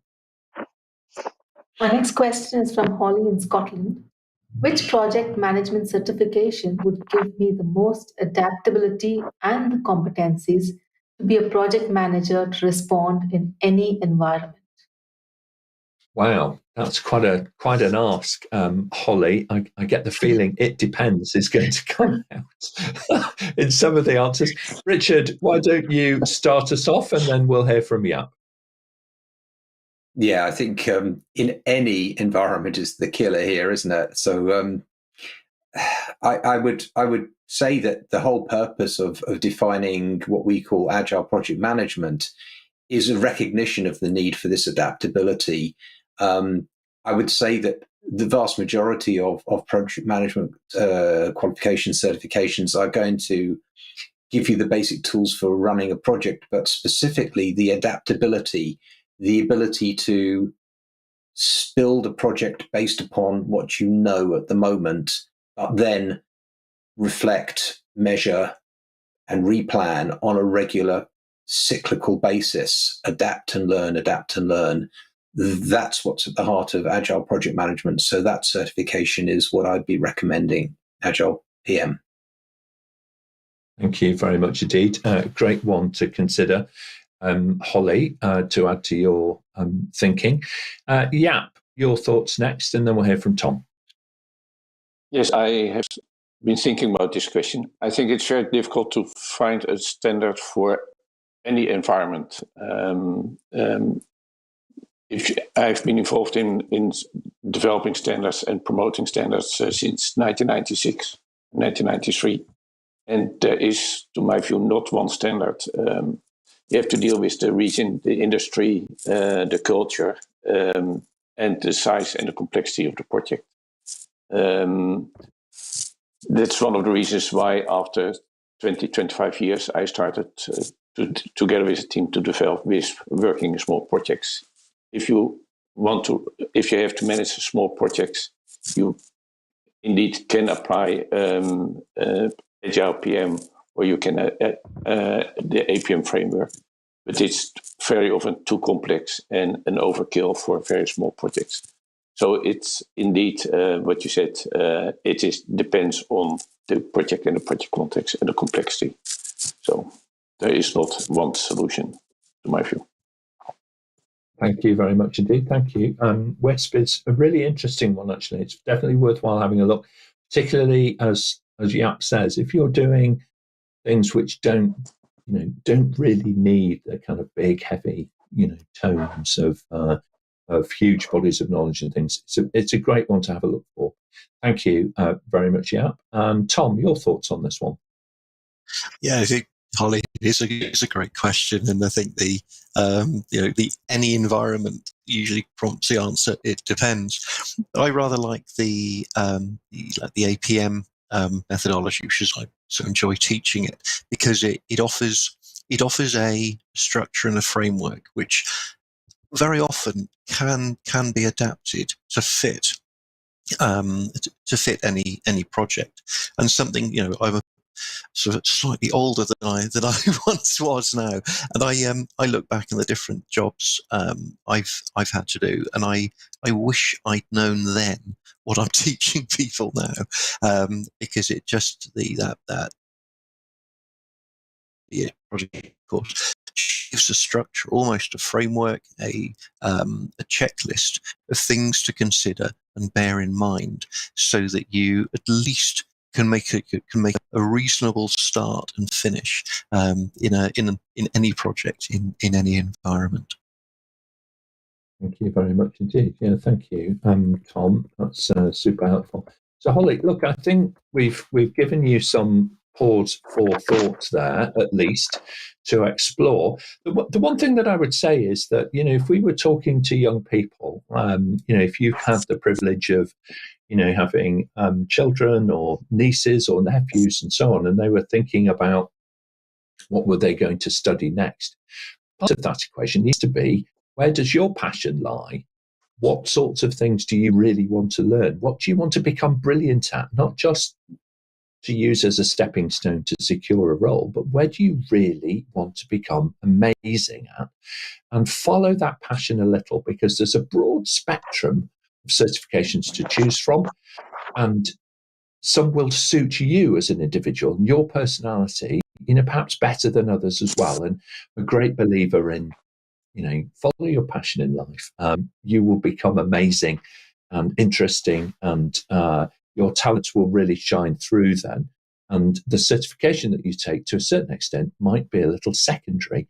Our next question is from Holly in Scotland. Which project management certification would give me the most adaptability and the competencies to be a project manager to respond in any environment? Wow, that's quite an ask, Holly. I get the feeling it depends is going to come out in some of the answers. Richard, why don't you start us off and then we'll hear from Jaap. Yeah, I think in any environment is the killer here, isn't it? So I would say that the whole purpose of defining what we call agile project management is a recognition of the need for this adaptability. I would say that the vast majority of project management qualifications, certifications are going to give you the basic tools for running a project, but specifically the adaptability, the ability to build a project based upon what you know at the moment, but then reflect, measure, and replan on a regular cyclical basis. Adapt and learn, adapt and learn. That's what's at the heart of Agile project management. So that certification is what I'd be recommending, Agile PM. Thank you very much indeed. Great one to consider. Holly, to add to your thinking. Jaap, your thoughts next, and then we'll hear from Tom. Yes, I have been thinking about this question. I think it's very difficult to find a standard for any environment. I've been involved in developing standards and promoting standards since 1996, 1993. And there is, to my view, not one standard. You have to deal with the region, the industry, the culture, and the size and the complexity of the project. That's one of the reasons why after 20, 25 years, I started together with a team to develop with working in small projects. If you have to manage small projects, you indeed can apply Agile PM, or you can the APM framework, but it's very often too complex and an overkill for very small projects. So it's indeed what you said. Depends on the project and the project context and the complexity. So there is not one solution, to my view. Thank you very much indeed. Thank you. WISP is a really interesting one, actually. It's definitely worthwhile having a look, particularly as Jaap says, if you're doing things which don't really need the kind of big, heavy, tomes of huge bodies of knowledge and things. It's a great one to have a look for. Thank you very much, Jaap. And Tom, your thoughts on this one? Yeah, I think, Holly, it's a great question, and I think the any environment usually prompts the answer. It depends. I rather like the APM methodology, which is I so enjoy teaching it because it offers a structure and a framework which very often can be adapted to fit any project. And something, I'm a sort of slightly older than I once was now, and I look back on the different jobs I've had to do, and I wish I'd known then what I'm teaching people now, because it just that project course gives a structure, almost a framework, a checklist of things to consider and bear in mind, so that you at least can make a reasonable start and finish in any project in any environment. Thank you very much indeed. Yeah, thank you, Tom. That's super helpful. So, Holly, look, I think we've given you some pause for thought there, at least, to explore. The one thing that I would say is that, if we were talking to young people, if you've had the privilege of, having children or nieces or nephews and so on, and they were thinking about what were they going to study next. Part of that equation needs to be, where does your passion lie? What sorts of things do you really want to learn? What do you want to become brilliant at? Not just to use as a stepping stone to secure a role, but where do you really want to become amazing at? And follow that passion a little, because there's a broad spectrum of certifications to choose from, and some will suit you as an individual and your personality, perhaps better than others as well. And a great believer in, follow your passion in life. You will become amazing and interesting, and your talents will really shine through then. And the certification that you take, to a certain extent, might be a little secondary,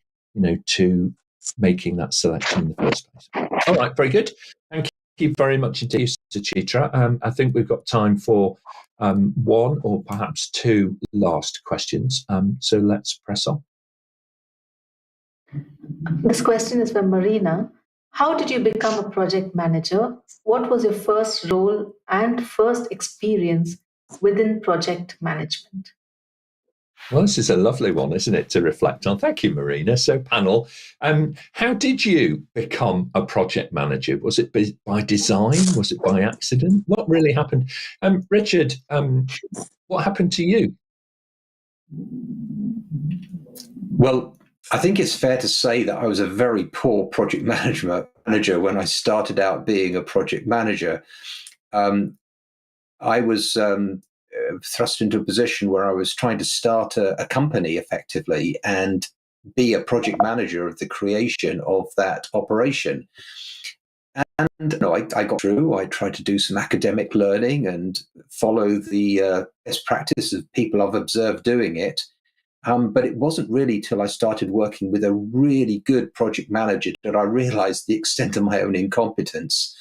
to making that selection in the first place. All right, very good. Thank you very much indeed, Suchitra. I think we've got time for one or perhaps two last questions. So let's press on. This question is from Marina. How did you become a project manager? What was your first role and first experience within project management? Well, this is a lovely one, isn't it, to reflect on? Thank you, Marina. So, panel, how did you become a project manager? Was it by design? Was it by accident? What really happened? Richard, what happened to you? Well, I think it's fair to say that I was a very poor project manager when I started out being a project manager. I was thrust into a position where I was trying to start a company effectively and be a project manager of the creation of that operation. And I got through. I tried to do some academic learning and follow the best practice of people I've observed doing it. But it wasn't really till I started working with a really good project manager that I realized the extent of my own incompetence.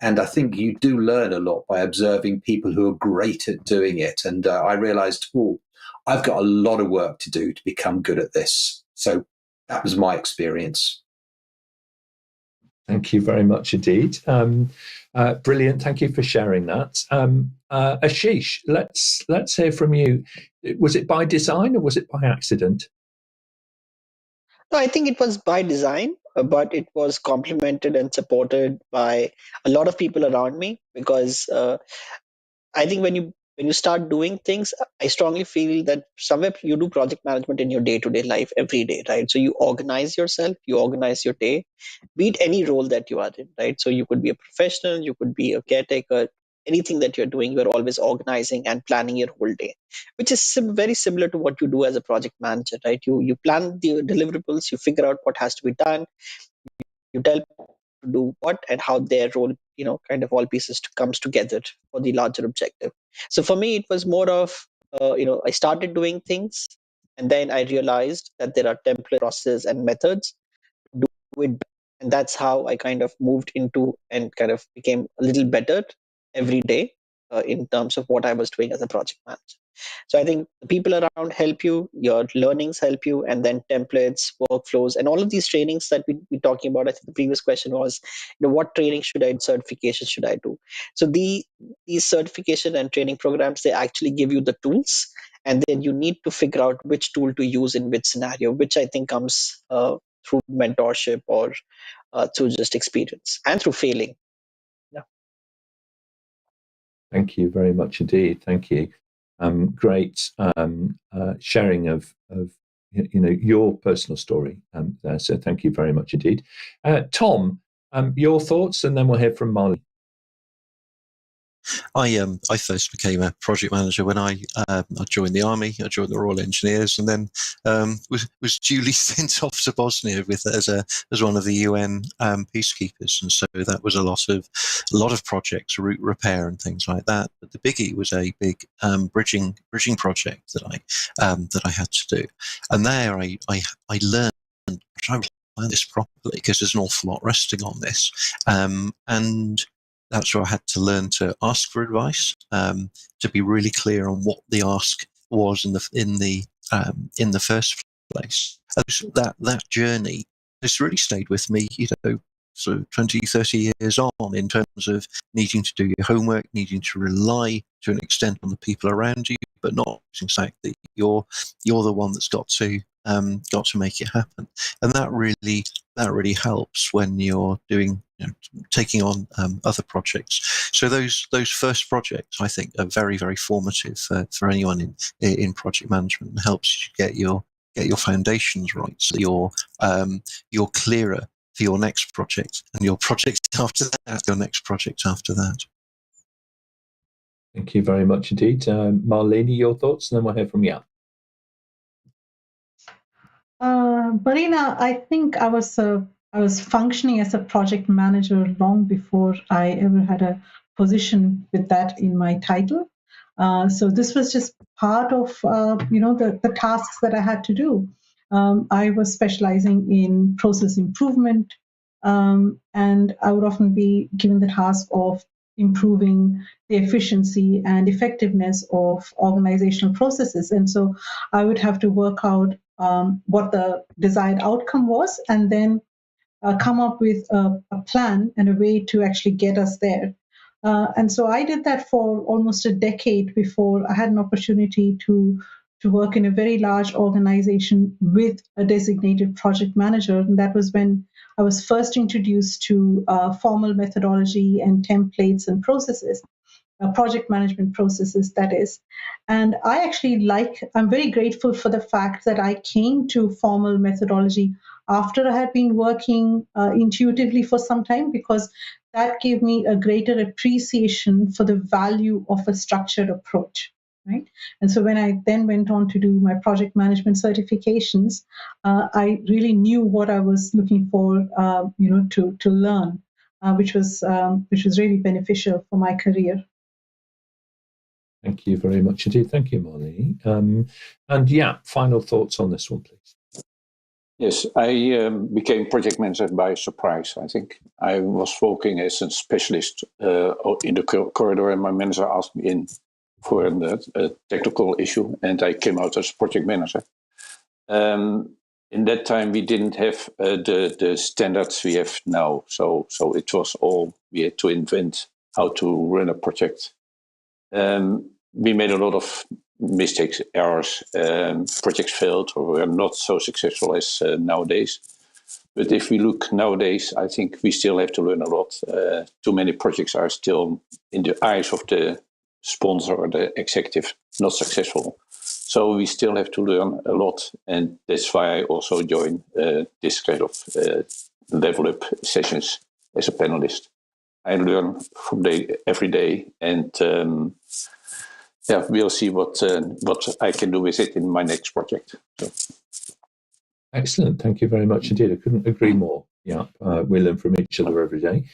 And I think you do learn a lot by observing people who are great at doing it. And I realized, I've got a lot of work to do to become good at this. So that was my experience. Thank you very much indeed. Brilliant. Thank you for sharing that. Ashish, let's hear from you. Was it by design or was it by accident? No, I think it was by design, but it was complemented and supported by a lot of people around me, because I think when you start doing things, I strongly feel that somewhere you do project management in your day-to-day life every day, right? So you organize yourself, you organize your day, be it any role that you are in, right? So you could be a professional, you could be a caretaker, anything that you're doing, you're always organizing and planning your whole day, which is very similar to what you do as a project manager, right? You plan the deliverables, you figure out what has to be done, you tell to do what and how their role, kind of all pieces comes together for the larger objective. So for me, it was more of, I started doing things, and then I realized that there are template processes and methods to do it. And that's how I kind of moved into and kind of became a little better every day in terms of what I was doing as a project manager. So I think the people around help you, your learnings help you, and then templates, workflows, and all of these trainings that we're talking about. I think the previous question was, what training should I do, certification should I do? So these certification and training programs, they actually give you the tools, and then you need to figure out which tool to use in which scenario, which I think comes through mentorship or through just experience and through failing. Yeah. Thank you very much indeed. Thank you. Great sharing of your personal story there. So thank you very much indeed. Tom, your thoughts, and then we'll hear from Malini. I first became a project manager when I joined the army. I joined the Royal Engineers, and then was duly sent off to Bosnia as one of the UN peacekeepers. And so that was a lot of projects, route repair and things like that. But the biggie was a big bridging project that I had to do, and there I learned. I learned this properly because there's an awful lot resting on this, and that's where I had to learn to ask for advice, to be really clear on what the ask was in the first place. That journey has really stayed with me, sort of 20, 30 years on in terms of needing to do your homework, needing to rely to an extent on the people around you, but not losing sight that you're the one that's got to make it happen. And that really helps when you're doing, taking on other projects. So those first projects, I think, are very, very formative for anyone in project management, and helps you get your foundations right, so you're clearer for your next project and your project after that, your next project after that. Thank you very much indeed. Malini, your thoughts, and then we'll hear from Jaap. Marina, I think I was functioning as a project manager long before I ever had a position with that in my title. So this was just part of the tasks that I had to do. I was specializing in process improvement, and I would often be given the task of improving the efficiency and effectiveness of organizational processes. And so I would have to work out what the desired outcome was, and then come up with a plan and a way to actually get us there. And so I did that for almost a decade before I had an opportunity to work in a very large organization with a designated project manager. And that was when I was first introduced to formal methodology and templates and processes. Project management processes, that is. And I'm very grateful for the fact that I came to formal methodology after I had been working intuitively for some time, because that gave me a greater appreciation for the value of a structured approach. Right. And so when I then went on to do my project management certifications, I really knew what I was looking for, to learn, which was really beneficial for my career. Thank you very much indeed. Thank you, Malini. And Jaap, final thoughts on this one, please. Yes, I became project manager by surprise, I think. I was working as a specialist in the corridor, and my manager asked me in for a technical issue, and I came out as project manager. In that time, we didn't have the standards we have now. So it was all, we had to invent how to run a project. We made a lot of mistakes, errors, projects failed or were not so successful as nowadays. But if we look nowadays, I think we still have to learn a lot. Too many projects are still, in the eyes of the sponsor or the executive, not successful. So we still have to learn a lot. And that's why I also join this kind of level up sessions as a panelist. I learn from every day, and we'll see what I can do with it in my next project. So. Excellent. Thank you very much indeed. I couldn't agree more. Yeah, we learn from each other every day.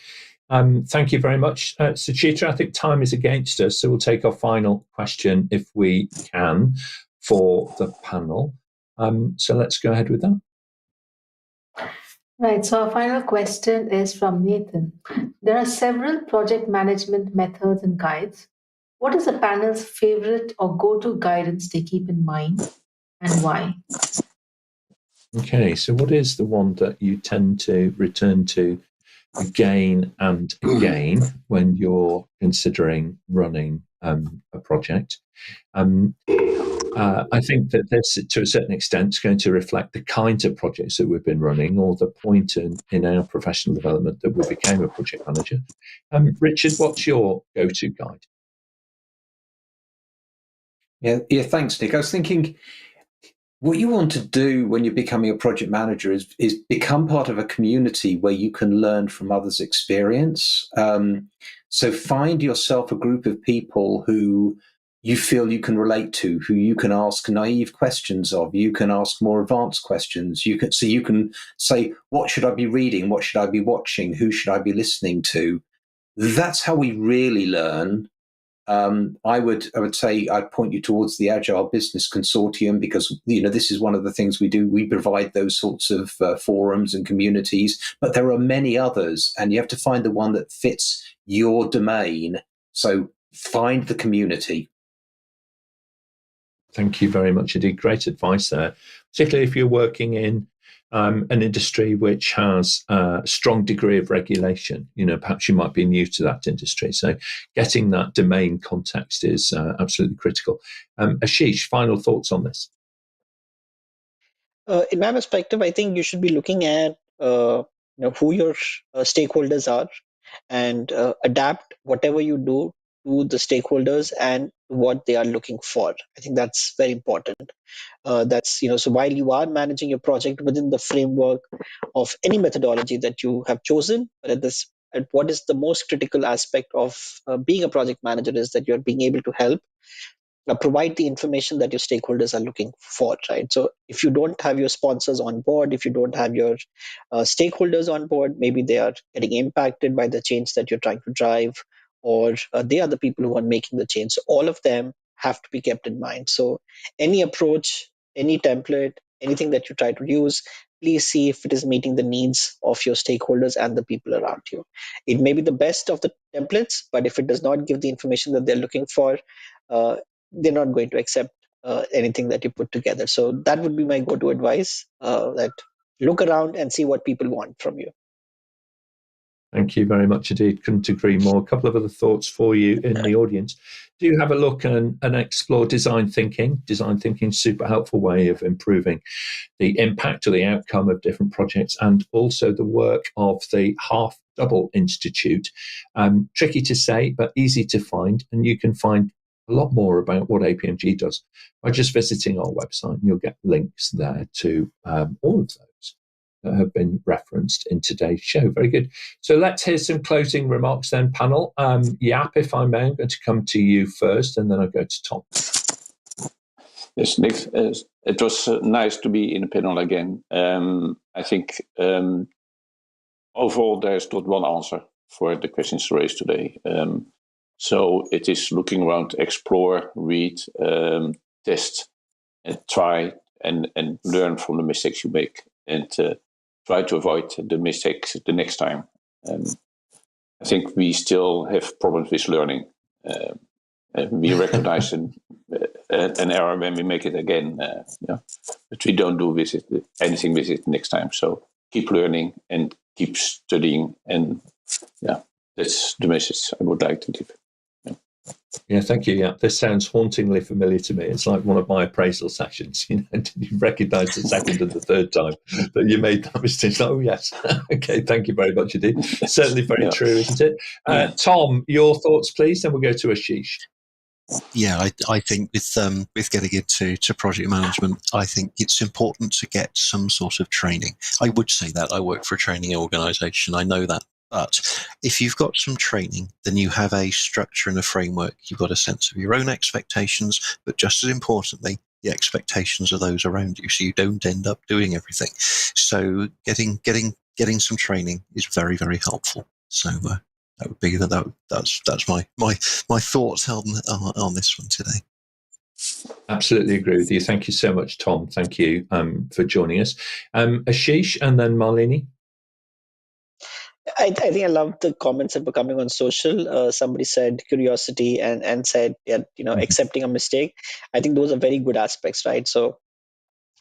Thank you very much, Suchitra. I think time is against us, so we'll take our final question if we can for the panel. So let's go ahead with that. Right, so our final question is from Nathan. There are several project management methods and guides. What is the panel's favorite or go-to guidance they keep in mind, and why? Okay, so what is the one that you tend to return to again and again when you're considering running a project? I think that this, to a certain extent, is going to reflect the kinds of projects that we've been running, or the point in our professional development that we became a project manager. Richard, what's your go-to guide? Yeah, thanks, Nick. I was thinking, what you want to do when you're becoming a project manager is become part of a community where you can learn from others' experience. So find yourself a group of people who you feel you can relate to, who you can ask naive questions of. You can ask more advanced questions. You can say, what should I be reading? What should I be watching? Who should I be listening to? That's how we really learn. I would say I'd point you towards the Agile Business Consortium, because this is one of the things we do. We provide those sorts of forums and communities, but there are many others, and you have to find the one that fits your domain. So find the community. Thank you very much indeed. Great advice there, particularly if you're working in an industry which has a strong degree of regulation. Perhaps you might be new to that industry. So getting that domain context is absolutely critical. Ashish, final thoughts on this? In my perspective, I think you should be looking at who your stakeholders are, and adapt whatever you do to the stakeholders and what they are looking for. I think that's very important. So while you are managing your project within the framework of any methodology that you have chosen, but at what is the most critical aspect of being a project manager is that you're being able to help provide the information that your stakeholders are looking for, right? So if you don't have your sponsors on board, if you don't have your stakeholders on board, maybe they are getting impacted by the change that you're trying to drive, or they are the people who are making the change. So all of them have to be kept in mind. So any approach, any template, anything that you try to use, please see if it is meeting the needs of your stakeholders and the people around you. It may be the best of the templates, but if it does not give the information that they're looking for, they're not going to accept anything that you put together. So that would be my go-to advice, that look around and see what people want from you. Thank you very much indeed. Couldn't agree more. A couple of other thoughts for you in the audience. Do have a look and explore design thinking. Design thinking is a super helpful way of improving the impact or the outcome of different projects, and also the work of the Half Double Institute. Tricky to say, but easy to find. And you can find a lot more about what APMG does by just visiting our website. And you'll get links there to all of those that have been referenced in today's show. Very good. So let's hear some closing remarks then, panel. Jaap, if I may, I'm going to come to you first, and then I'll go to Tom. Yes, Nick, it was nice to be in a panel again. I think overall there's not one answer for the questions raised today. So it is looking around, explore, read, test, and try and learn from the mistakes you make, and try to avoid the mistakes the next time. I think we still have problems with learning. We recognize an error when we make it again, but we don't do anything with it next time. So keep learning and keep studying, and that's the message I would like to give. Yeah, thank you. Yeah, this sounds hauntingly familiar to me. It's like one of my appraisal sessions. Did you recognise the second and the third time that you made that mistake? Oh, yes. Okay, thank you very much indeed. Certainly very true, isn't it? Tom, your thoughts, please. Then we'll go to Ashish. Yeah, I think with getting into project management, I think it's important to get some sort of training. I would say that I work for a training organisation. I know that. But if you've got some training, then you have a structure and a framework. You've got a sense of your own expectations, but just as importantly, the expectations of those around you, so you don't end up doing everything. So getting some training is very, very helpful. So that would be that's my thoughts on this one today. Absolutely agree with you. Thank you so much, Tom. Thank you for joining us. Ashish, and then Malini. I think I love the comments that were coming on social. Somebody said curiosity and said, accepting a mistake. I think those are very good aspects, right? So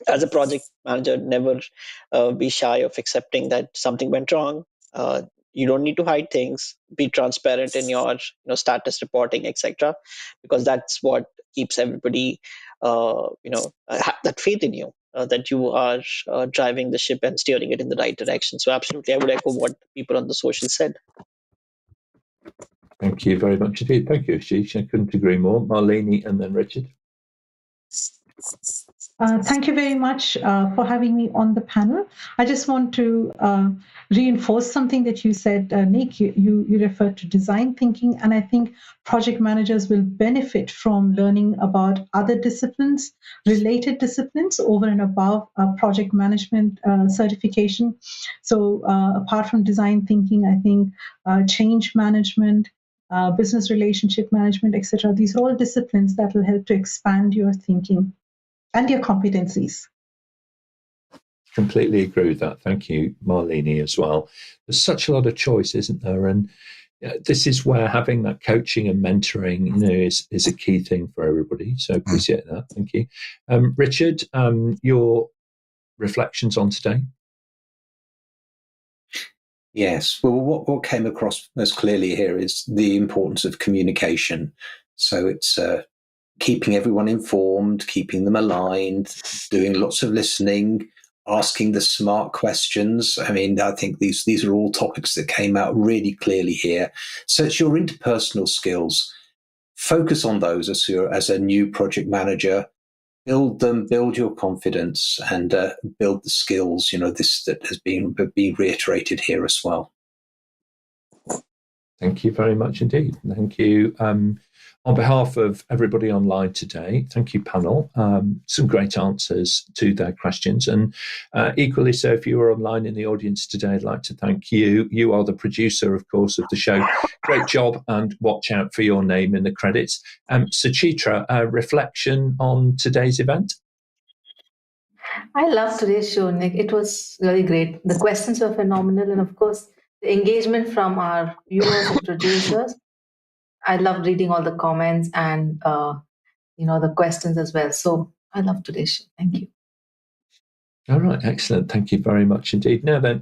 as a project manager, never be shy of accepting that something went wrong. You don't need to hide things. Be transparent in your status reporting, etc., because that's what keeps everybody that faith in you, that you are driving the ship and steering it in the right direction. So absolutely, I would echo what people on the social said. Thank you very much indeed. Thank you, Ashish. I couldn't agree more. Malini and then Richard. Thank you very much for having me on the panel. I just want to reinforce something that you said, Nick. You referred to design thinking, and I think project managers will benefit from learning about other disciplines, related disciplines, over and above project management certification. So apart from design thinking, I think change management, business relationship management, etc. These are all disciplines that will help to expand your thinking and your competencies. Completely agree with that. Thank you, Malini, as well. There's such a lot of choice, isn't there? And this is where having that coaching and mentoring, is a key thing for everybody. So appreciate that. Thank you. Richard, your reflections on today? Yes. Well, what came across most clearly here is the importance of communication. So it's keeping everyone informed, keeping them aligned, doing lots of listening, asking the smart questions. I mean, I think these are all topics that came out really clearly here. So it's your interpersonal skills. Focus on those as a new project manager. Build them, build your confidence, and build the skills. This that has been reiterated here as well. Thank you very much indeed. Thank you. On behalf of everybody online today, thank you, panel. Some great answers to their questions. And equally so, if you were online in the audience today, I'd like to thank you. You are the producer, of course, of the show. Great job, and watch out for your name in the credits. Suchitra, a reflection on today's event? I love today's show, Nick. It was really great. The questions were phenomenal. And of course, the engagement from our viewers and producers. I loved reading all the comments and, the questions as well. So I love today's show. Thank you. All right, excellent. Thank you very much indeed. Now then,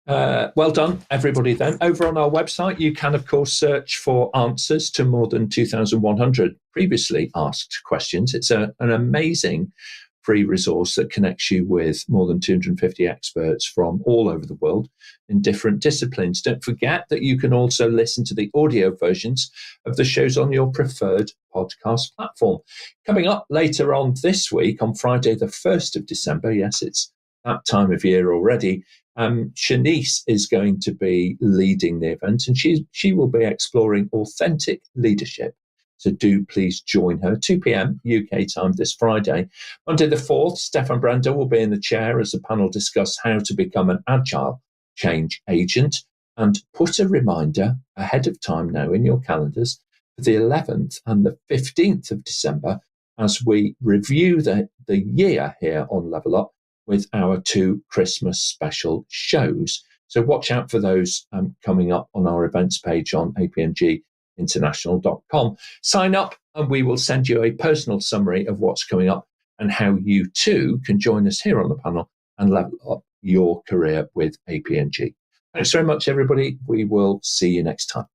well done, everybody then. Over on our website, you can, of course, search for answers to more than 2,100 previously asked questions. It's an amazing free resource that connects you with more than 250 experts from all over the world in different disciplines. Don't forget that you can also listen to the audio versions of the shows on your preferred podcast platform. Coming up later on this week, on Friday, the 1st of December, yes, it's that time of year already, Shanice is going to be leading the event, and she will be exploring authentic leadership. So do please join her, 2 p.m. UK time this Friday. Monday the 4th, Stefan Brando will be in the chair as the panel discuss how to become an agile change agent, and put a reminder ahead of time now in your calendars for the 11th and the 15th of December as we review the year here on Level Up with our 2 Christmas special shows. So watch out for those coming up on our events page on apmginternational.com. Sign up and we will send you a personal summary of what's coming up and how you too can join us here on the panel and level up your career with APMG. Thanks very much, everybody. We will see you next time.